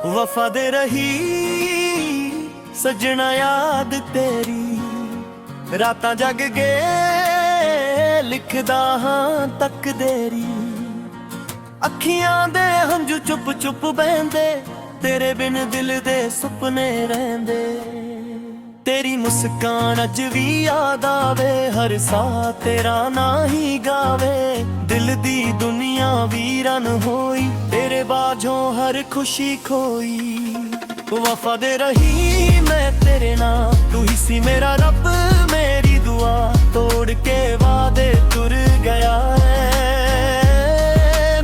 वफा दे रही सजना याद तेरी रातां जग के लिखदा हां तक देरी अखियां दे हंझू चुप चुप बहंदे तेरे बिन दिल दे सुपने रहंदे तेरी मुस्कान अज भी याद आवे हर सा तेरा ना ही गावे दिल दी दुनिया वीरन होई तेरे बाझों हर खुशी खोई वफा दे रही मैं तेरे नाल तू ही सी मेरा रब मेरी दुआ तोड़ के वादे तुर गया है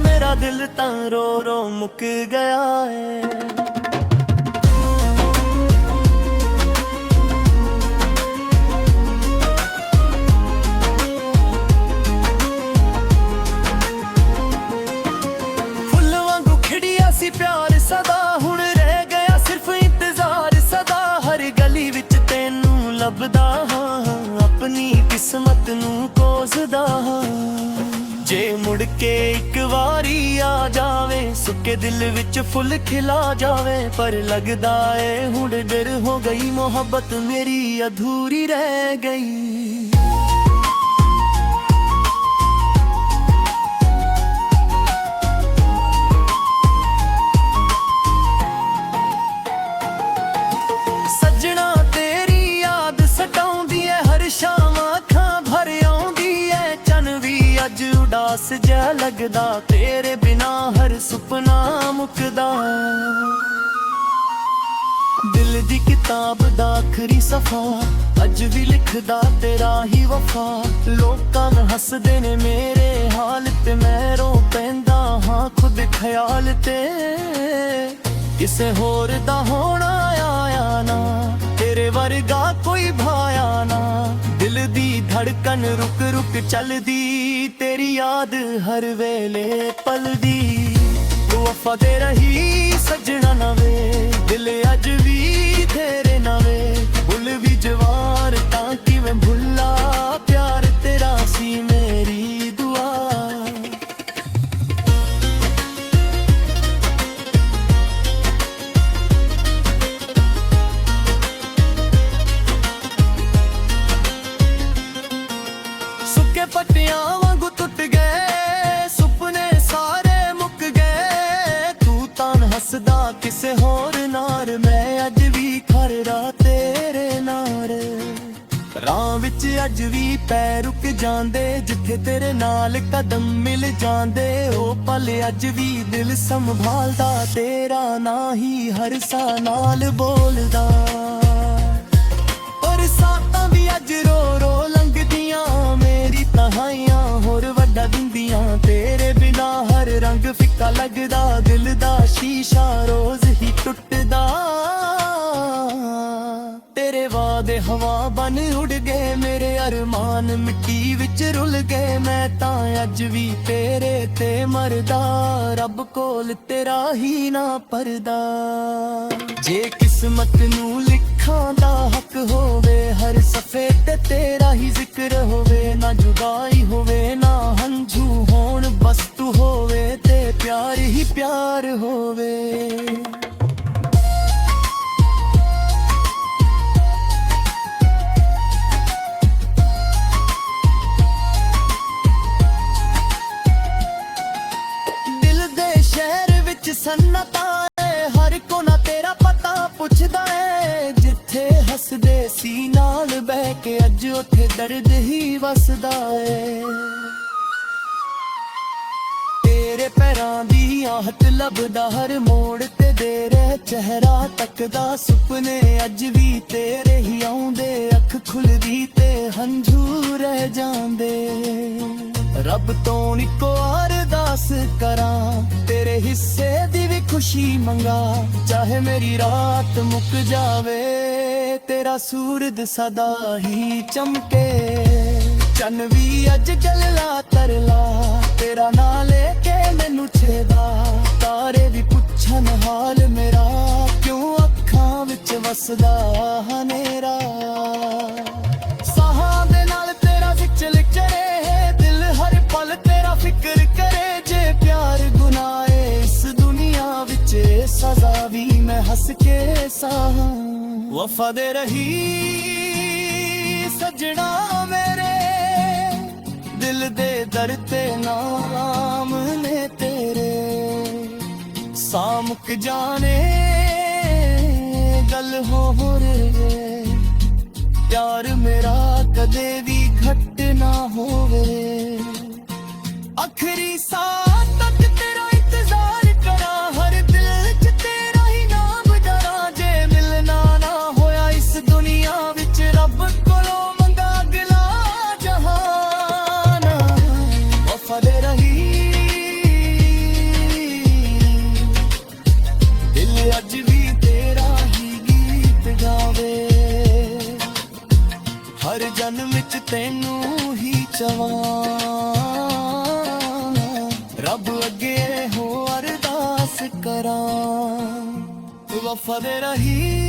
मेरा दिल तां रो रो मुक गया है प्यार सदा हुण रह गया सिर्फ इंतजार सदा हर गली विच तैनू लभदा हां अपनी किस्मत नू कोसदा हां जे मुड़ के एक वारी आ जावे सुके दिल विच फुल खिला जावे पर लगदा ए हुण डर हो गई मोहब्बत मेरी अधूरी रह गई उदास जा लगदा तेरे बिना हर सुपना मुकदा दिल दी किताब दा आखरी सफा अज भी लिखदा तेरा ही वफा लोकां हसदे ने मेरे हाल ते मैं रो पैंदा हां खुद ख्याल ते किसे होर दा होना आया ना तेरे वर्गा कोई भाया ना दिल दी धड़कन रुक रुक चलदी तेरी याद हर वेले पलदी वफा दे रही सजना नवे दिल अज भी तेरे नवे भुल भी जवार तां किवें भुला प्यार तेरा सी मेरी दुआ सुके पट्टियां वांगू टुट गए सुपने सारे मुक गए तू तां हसदा किसे होर नार मैं अज भी खरदा तेरे नार राह विच अज भी पैर रुक जांदे जिथे तेरे नाल कदम मिल जांदे ओ पल अज भी दिल संभालदा तेरा ना ही हर सा नाल बोलदा पर सातां भी अज रो रो लंघदियां मेरी तहाइयां होर वड्डा दिंदियां तेरे बिना हर रंग फिक्का लगदा दिल दा शीशा रोज ही टुटदा तेरे वादे हवा बन उड़ गए मेरे अरमान मिट्टी विच रुल गए मैं तां अज भी तेरे ते मरदा रब कोल तेरा ही ना परदा जे किस्मत नू लिखां दा हक होवे हर सफे ते तेरा ही जिक्र होवे ना जुदाई होवे ना हंझू होण बस तू होवे ते प्यार ही प्यार होवे सन्नता हर कोना तेरा पता पुछदा है जिथे हसदे सी नाल बह के अज उथे दर्द ही वसदा है तेरे पैरां दी आहट लभदा हर मोड़ ते देरे चेहरा तकदा सुपने अज भी तेरे ही आउंदे अख खुलदी ते हंझू रह जांदे रब तो निको अरदास करां तेरे हिस्से दी भी खुशी मंगा चाहे मेरी रात मुक जावे तेरा सूरज सदा ही चमके चन भी अज गलला तरला तेरा ना लेके मैनू छेदा तारे भी पुछन हाल मेरा क्यों अखां विच वसदा हनेरा हंस के साह वफा दे रही सजना मेरे दिल दे दर ते नाम ने तेरे सामुक जाने गल हो रे प्यार मेरा कदे भी घट ना होवे आखिरी साथ तक तेरा इंतजार करा हर दिल च तेरा ही नाम डरा जे मिलना ना होया इस दुनिया विच रब कोलों मंगा अगला जहान वफा दे रही दिल अज भी तेरा ही गीत गावे हर जन्म विच तैनू ही चवां रब अगे हो अरदास करां वफा दे रही